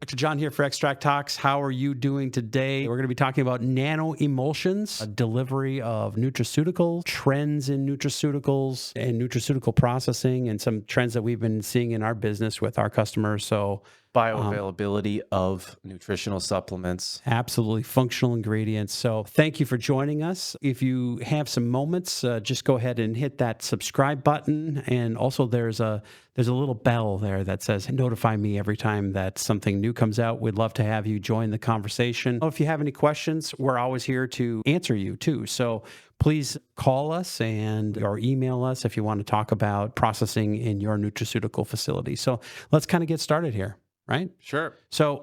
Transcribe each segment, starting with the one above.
Dr. John here for Extract Talks. How are you doing today? We're going to be talking about nanoemulsions, a delivery of nutraceuticals, trends in nutraceuticals and nutraceutical processing, and some trends that we've been seeing in our business with our customers. So bioavailability of nutritional supplements. Absolutely functional ingredients. So thank you for joining us. If you have some moments, just go ahead and hit that subscribe button. And also there's a little bell there that says notify me every time that something new comes out. We'd love to have you join the conversation. If you have any questions, we're always here to answer you too. So please call us or email us if you want to talk about processing in your nutraceutical facility. So let's kind of get started here. Right? Sure. So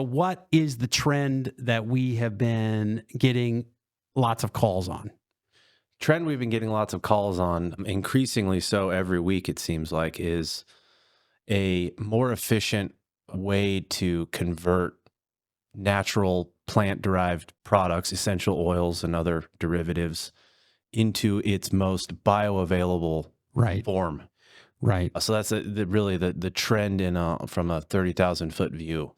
what is the trend that we have been getting lots of calls on? Trend we've been getting lots of calls on, increasingly so every week, it seems like, is a more efficient way to convert natural plant-derived products, essential oils and other derivatives, into its most bioavailable form. Right. So that's really the trend from a 30,000-foot view.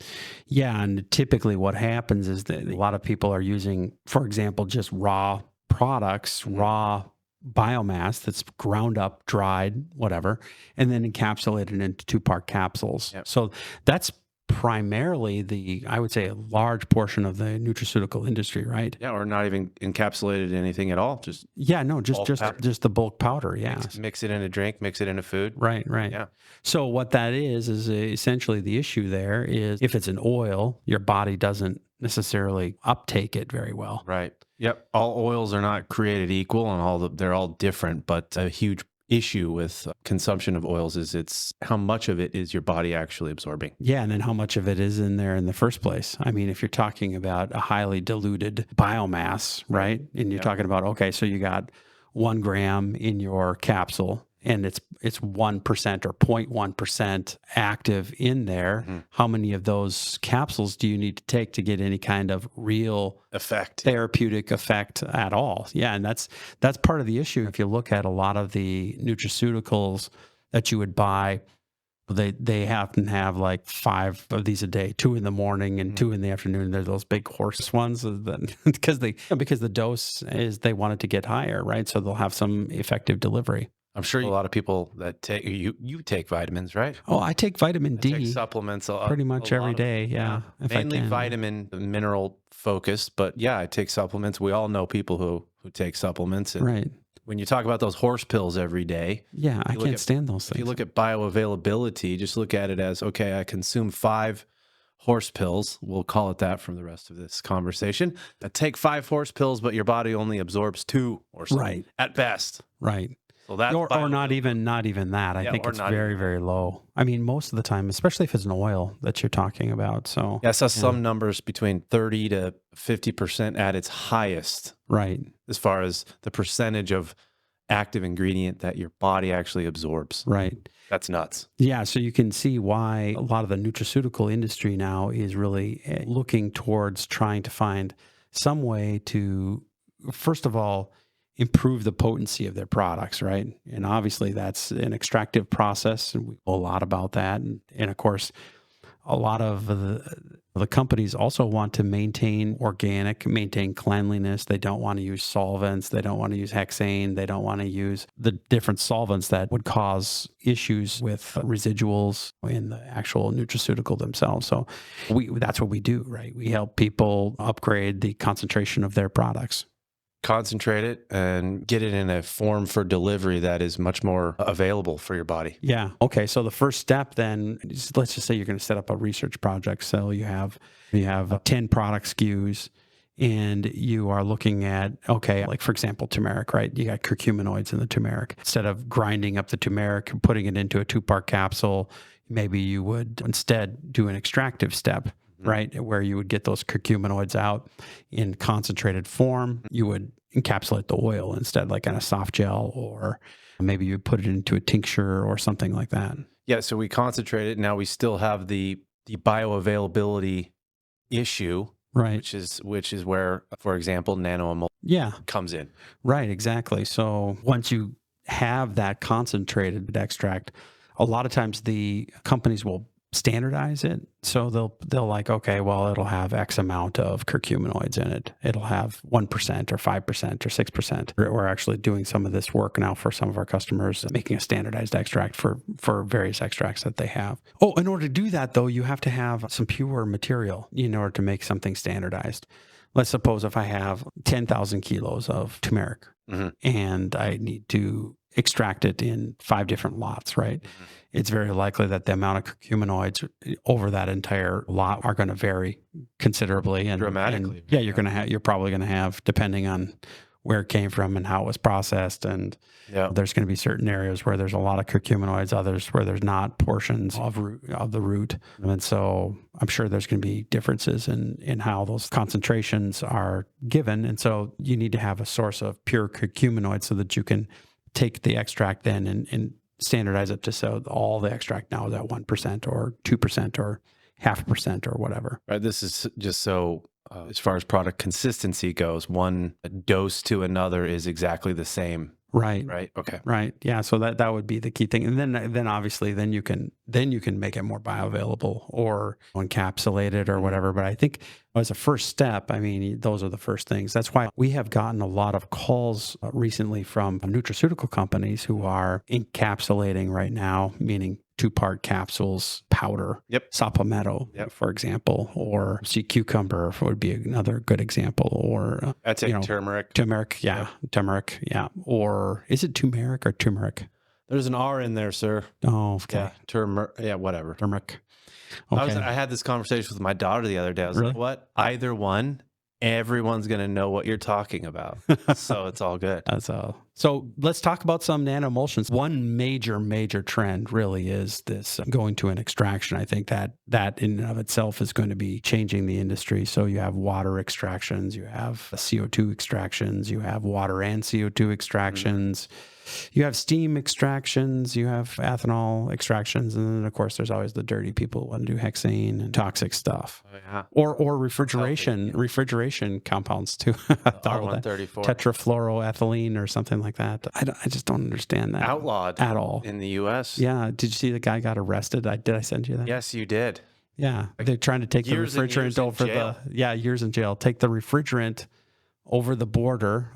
Yeah, and typically what happens is that a lot of people are using, for example, just raw products, raw biomass that's ground up, dried, whatever, and then encapsulated into two-part capsules. Yep. So that's primarily I would say, a large portion of the nutraceutical industry, right? Yeah, or not even encapsulated in anything at all. Just the bulk powder. Yeah, mix it in a drink, mix it in a food. Right. Yeah. So what that is essentially the issue there is if it's an oil, your body doesn't necessarily uptake it very well. Right. Yep. All oils are not created equal, and they're all different. But a huge issue with consumption of oils is it's how much of it is your body actually absorbing. Yeah, and then how much of it is in there in the first place. I mean, if you're talking about a highly diluted biomass, right? And you're talking about, okay, so you got 1 gram in your capsule and it's 1% or 0.1% active in there. Mm-hmm. How many of those capsules do you need to take to get any kind of real therapeutic effect at all? Yeah, and that's part of the issue. If you look at a lot of the nutraceuticals that you would buy, they happen to have like 5 of these a day, 2 in the morning and 2 in the afternoon. They're those big horse ones because the dose is they want it to get higher, right? So they'll have some effective delivery. I'm sure a lot of people that take you take vitamins, right? Oh, I take vitamin D. Take supplements pretty much every day. Yeah, mainly vitamin mineral focused, but yeah, I take supplements. We all know people who take supplements, and right. When you talk about those horse pills every day, yeah, I can't stand those things. If you look at bioavailability, just look at it as, okay, I consume 5 horse pills. We'll call it that from the rest of this conversation. I take 5 horse pills, but your body only absorbs 2 or something, right, at best. Right. So that's or not even that. I think it's very, very low. I mean, most of the time, especially if it's an oil that you're talking about. So yeah, I saw some numbers between 30 to 50% at its highest. Right. As far as the percentage of active ingredient that your body actually absorbs. Right. That's nuts. Yeah. So you can see why a lot of the nutraceutical industry now is really looking towards trying to find some way to, first of all, improve the potency of their products, right? And obviously that's an extractive process, and we know a lot about that. And of course, a lot of the companies also want to maintain cleanliness. They don't want to use solvents. They don't want to use hexane. They don't want to use the different solvents that would cause issues with residuals in the actual nutraceutical themselves. So that's what we do, right? We help people upgrade the concentration of their products. Concentrate it and get it in a form for delivery that is much more available for your body. Yeah. Okay. So the first step then, let's just say you're going to set up a research project. So you have 10 product SKUs and you are looking at, okay, like for example, turmeric, right? You got curcuminoids in the turmeric. Instead of grinding up the turmeric and putting it into a 2-part capsule, maybe you would instead do an extractive step. Right, where you would get those curcuminoids out in concentrated form. You would encapsulate the oil instead, like in a soft gel, or maybe you put it into a tincture or something like that. Yeah, so we concentrate it. Now we still have the bioavailability issue, right? Which is where, for example, Nanoemulsion comes in. Right, exactly. So once you have that concentrated extract, a lot of times the companies will standardize it. So they'll like, okay, well, it'll have X amount of curcuminoids in it. It'll have 1% or 5% or 6%. We're actually doing some of this work now for some of our customers, making a standardized extract for various extracts that they have. Oh, in order to do that, though, you have to have some pure material in order to make something standardized. Let's suppose if I have 10,000 kilos of turmeric and I need to extract it in 5 different lots, right? It's very likely that the amount of curcuminoids over that entire lot are going to vary considerably and dramatically. And you're probably going to have, depending on where it came from and how it was processed. And there's going to be certain areas where there's a lot of curcuminoids, others where there's not portions of the root. And so I'm sure there's going to be differences in how those concentrations are given. And so you need to have a source of pure curcuminoids so that you can take the extract then and standardize it to so all the extract now is at 1% or 2% or 0.5% or whatever. Right. This is just so as far as product consistency goes, one dose to another is exactly the same. Right. Right. Okay. Right. Yeah. So that would be the key thing. And then obviously then you can make it more bioavailable or encapsulated or whatever. But I think as a first step, I mean, those are the first things. That's why we have gotten a lot of calls recently from nutraceutical companies who are encapsulating right now, meaning 2-part capsules, powder, supplemento, for example, or sea cucumber would be another good example, or I'd say turmeric. Turmeric, turmeric, or is it turmeric or turmeric? There's an R in there, sir. Oh, okay. Yeah, turmeric. Yeah, whatever. Turmeric. Okay. I had this conversation with my daughter the other day. I was Really? like, "What? Either one." Everyone's going to know what you're talking about. So it's all good. That's all. So let's talk about some nanoemulsions. One major trend really is this going to an extraction. I think that in and of itself is going to be changing the industry. So you have water extractions, you have CO2 extractions, you have water and CO2 extractions. You have steam extractions, you have ethanol extractions, and then of course there's always the dirty people who want to do hexane and toxic stuff. Oh, yeah. Or refrigeration compounds too. R134. Tetrafluoroethylene or something like that. I just don't understand that. Outlawed at all in the US. Yeah. Did you see the guy got arrested? Did I send you that? Yes, you did. Yeah. They're trying to take the refrigerant over years in jail. Take the refrigerant over the border.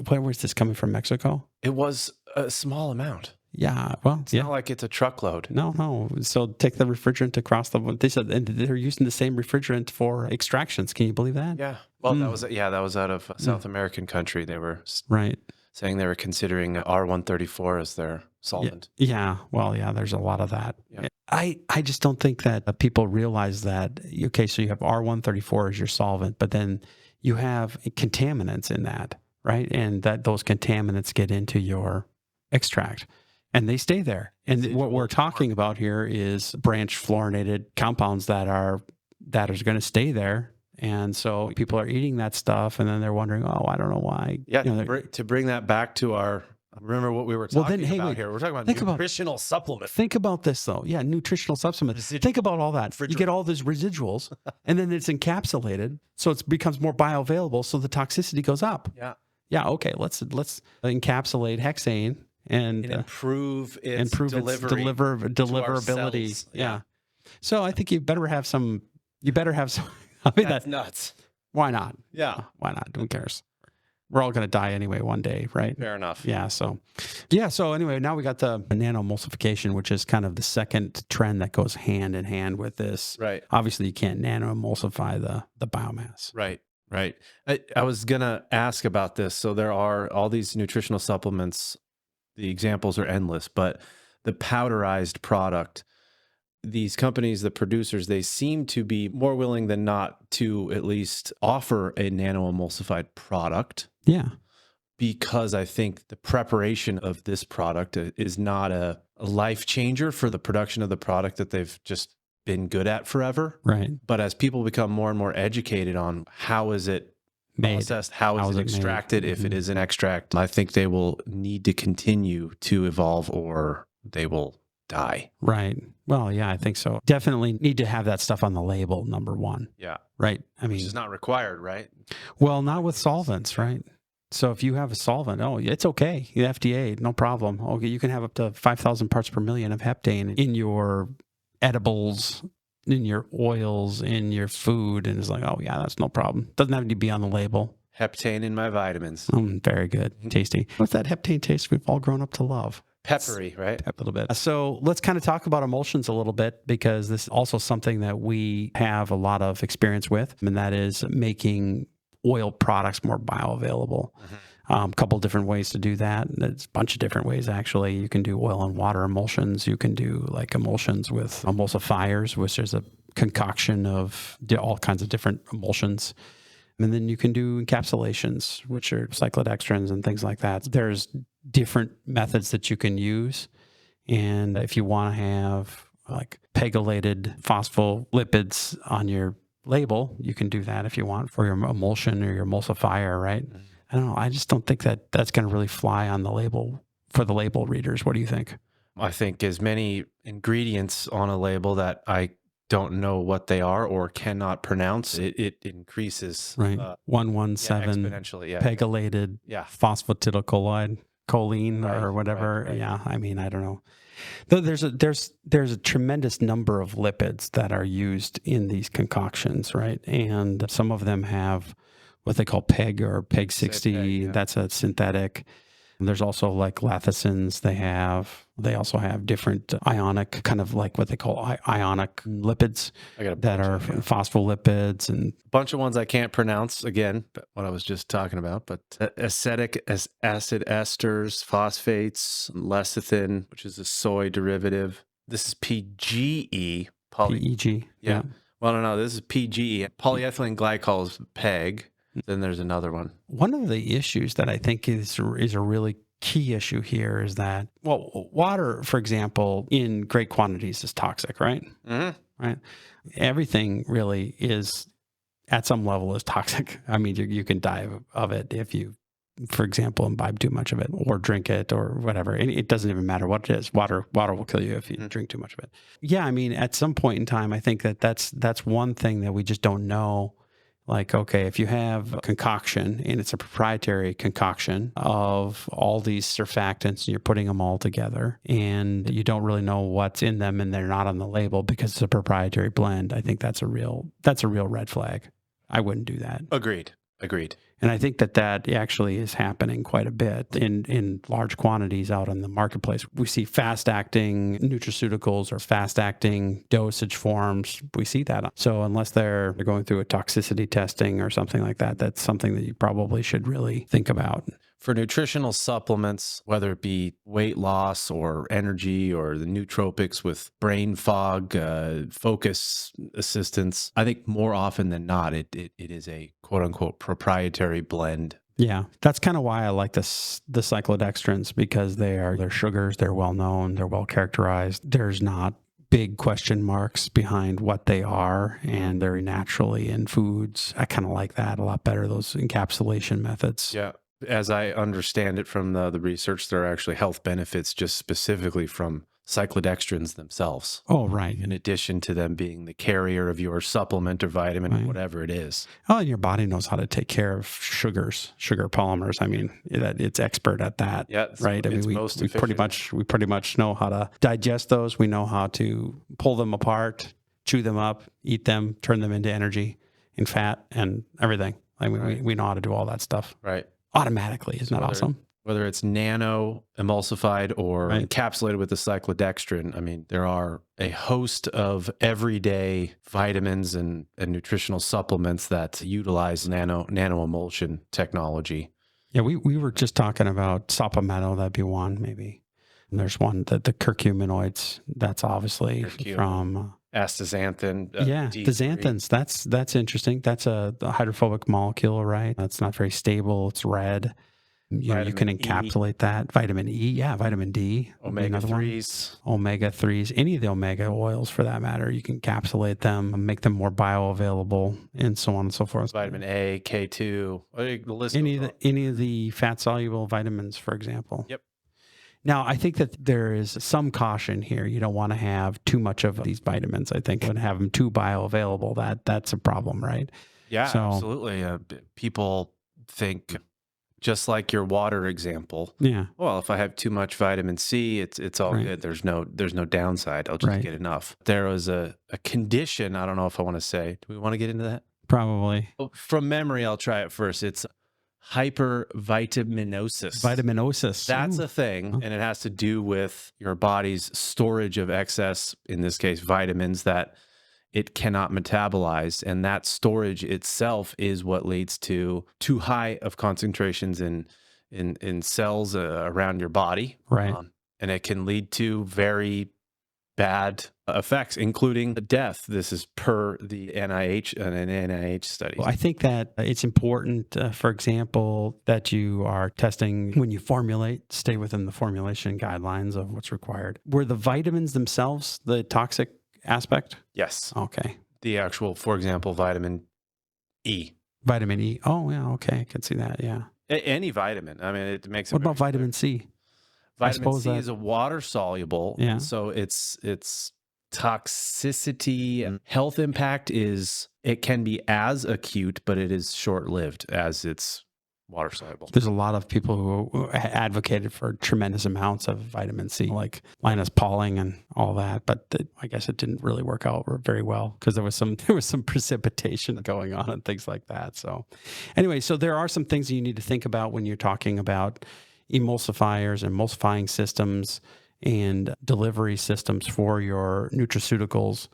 Where was this coming from? Mexico? It was a small amount. Yeah. Well, it's not like it's a truckload. No. So take the refrigerant across they said, and they're using the same refrigerant for extractions. Can you believe that? Yeah. Well, that was out of South American country. They were saying they were considering R134 as their solvent. Yeah. Well, yeah, there's a lot of that. Yeah. I just don't think that people realize that, okay, so you have R134 as your solvent, but then you have contaminants in that, right? And that those contaminants get into your extract and they stay there. And what we're talking about here is branch fluorinated compounds that are going to stay there. And so people are eating that stuff and then they're wondering, oh, I don't know why. Yeah, to bring that back to our, remember what we were talking about here. We're talking about nutritional supplements. Think about this though. Yeah, nutritional supplements. Think about all that. You get all those residuals and then it's encapsulated. So it becomes more bioavailable. So the toxicity goes up. Yeah. Yeah. Okay. Let's encapsulate hexane and improve its deliverability. Yeah. So I think you better have some. I mean, that's nuts. Why not? Yeah. Why not? Who cares? We're all going to die anyway one day, right? Fair enough. Yeah. So anyway, now we got the nanoemulsification, which is kind of the second trend that goes hand in hand with this. Right. Obviously, you can't nanoemulsify the biomass. Right. Right. I was going to ask about this. So there are all these nutritional supplements. The examples are endless, but the powderized product, these companies, the producers, they seem to be more willing than not to at least offer a nanoemulsified product. Yeah. Because I think the preparation of this product is not a life changer for the production of the product that they've just been good at forever. Right. But as people become more and more educated on how is it processed, how is it extracted, if it is an extract, I think they will need to continue to evolve or they will die. Right. Well, yeah, I think so. Definitely need to have that stuff on the label, number one. Yeah. Right. I mean, which is not required, right? Well, not with solvents, right? So if you have a solvent, it's okay. The FDA, no problem. Okay, you can have up to 5,000 parts per million of heptane in your edibles, in your oils, in your food, and it's like, oh yeah, that's no problem. Doesn't have to be on the label. Heptane in my vitamins. Very good, tasty. What's that heptane taste we've all grown up to love? Peppery, right? A little bit. So let's kind of talk about emulsions a little bit, because this is also something that we have a lot of experience with, and that is making oil products more bioavailable. A couple different ways to do that. There's a bunch of different ways, actually. You can do oil and water emulsions. You can do like emulsions with emulsifiers, which is a concoction of all kinds of different emulsions. And then you can do encapsulations, which are cyclodextrins and things like that. There's different methods that you can use. And if you want to have like pegylated phospholipids on your label, you can do that if you want for your emulsion or your emulsifier, right? I don't know. I just don't think that that's going to really fly on the label for the label readers. What do you think? I think as many ingredients on a label that I don't know what they are or cannot pronounce, it increases. Right. 117 exponentially. pegylated phosphatidylcholine, choline, or whatever. Right. Yeah. I mean, I don't know. There's a tremendous number of lipids that are used in these concoctions, right? And some of them have what they call PEG or PEG 60. That's a synthetic. There's also like lecithins. They also have different ionic, kind of like what they call ionic lipids that are phospholipids, and a bunch of ones I can't pronounce. Again, what I was just talking about, but acetic acid esters, phosphates, lecithin, which is a soy derivative. This is PGE. PEG. Yeah. Well, no, this is PGE. Polyethylene glycol is PEG. Then there's another one. One of the issues that I think is a really key issue here is that, well, water, for example, in great quantities is toxic, right? Right. Everything really is, at some level, is toxic. I mean, you can die of it if you, for example, imbibe too much of it or drink it or whatever. And it doesn't even matter what it is. Water will kill you if you drink too much of it. Yeah, I mean, at some point in time, I think that's one thing that we just don't know. Like, okay, if you have a concoction and it's a proprietary concoction of all these surfactants and you're putting them all together and you don't really know what's in them and they're not on the label because it's a proprietary blend, I think that's a real red flag. I wouldn't do that. Agreed. And I think that actually is happening quite a bit in large quantities out in the marketplace. We see fast-acting nutraceuticals or fast-acting dosage forms. We see that. So unless they're going through a toxicity testing or something like that, that's something that you probably should really think about. For nutritional supplements, whether it be weight loss or energy or the nootropics with brain fog, focus assistance, I think more often than not, it is a quote unquote proprietary blend. Yeah, that's kind of why I like the cyclodextrins, because they're sugars, they're well known, they're well characterized. There's not big question marks behind what they are, and they're naturally in foods. I kind of like that a lot better, those encapsulation methods. Yeah. As I understand it from the research, there are actually health benefits just specifically from cyclodextrins themselves. Oh, right. In addition to them being the carrier of your supplement or vitamin, or whatever it is. Oh, and your body knows how to take care of sugar polymers. I mean, it's expert at that. Yeah, right. I mean, we pretty much know how to digest those. We know how to pull them apart, chew them up, eat them, turn them into energy and fat and everything. I mean, we know how to do all that stuff. Right. Automatically. Isn't that awesome? Whether it's nano emulsified or encapsulated with the cyclodextrin, I mean, there are a host of everyday vitamins and nutritional supplements that utilize nanoemulsion technology. Yeah, we were just talking about supplemental. That'd be one, maybe. And there's one that the curcuminoids. That's obviously from astaxanthin. The xanthins. That's interesting. That's a hydrophobic molecule, right? That's not very stable. It's red. You can encapsulate that. Vitamin E, vitamin D. Omega-3s. Omega-3s. Any of the omega oils, for that matter, you can encapsulate them, make them more bioavailable, and so on and so forth. Vitamin A, K2. The list any of the fat-soluble vitamins, for example. Yep. Now, I think that there is some caution here. You don't want to have too much of these vitamins. I think when have them too bioavailable, that's a problem, right? Yeah, absolutely. People think just like your water example. Yeah. Well, if I have too much vitamin C, it's all Right. good. There's no downside. I'll just Right. get enough. There was a condition, I don't know if I want to say. Do we want to get into that? Probably. Oh, from memory, I'll try it first. It's hypervitaminosis. Vitaminosis. That's Ooh. a thing, and it has to do with your body's storage of excess, in this case, vitamins that it cannot metabolize. And that storage itself is what leads to too high of concentrations in cells around your body. Right. And it can lead to very bad effects, including death. This is per the NIH, an NIH study. Well, I think that it's important, for example, that you are testing when you formulate, stay within the formulation guidelines of what's required. Were the vitamins themselves the toxic aspect? Yes. Okay. The actual, for example, vitamin E. Vitamin E. Oh, yeah. Okay. I can see that. Yeah. Any vitamin. I mean, it makes it What about very vitamin clear. C? Vitamin C that- is a water soluble. Yeah. So its toxicity and health impact is, it can be as acute, but it is short-lived as it's water soluble. There's a lot of people who advocated for tremendous amounts of vitamin C, like Linus Pauling and all that. But I guess it didn't really work out very well because there was some precipitation going on and things like that. So anyway, so there are some things that you need to think about when you're talking about emulsifiers, emulsifying systems, and delivery systems for your nutraceuticals.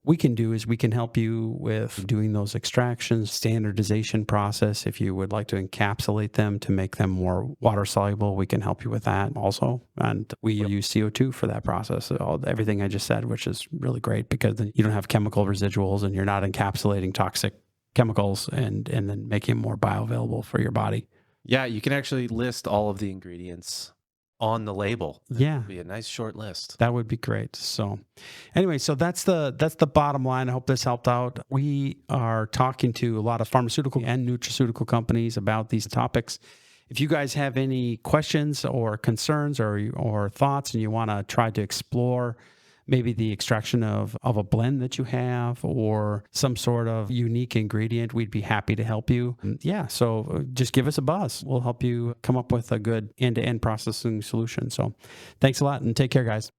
We can do is we can help you with doing those extractions, standardization process. If you would like to encapsulate them to make them more water soluble, we can help you with that also. And we use CO2 for that process. Everything I just said, which is really great because then you don't have chemical residuals and you're not encapsulating toxic chemicals and then making them more bioavailable for your body. Yeah, you can actually list all of the ingredients on the label. Yeah. It'd be a nice short list. That would be great. So anyway, so that's the bottom line. I hope this helped out. We are talking to a lot of pharmaceutical and nutraceutical companies about these topics. If you guys have any questions or concerns or thoughts and you want to try to explore maybe the extraction of a blend that you have or some sort of unique ingredient, we'd be happy to help you. Yeah, so just give us a buzz. We'll help you come up with a good end-to-end processing solution. So thanks a lot and take care, guys.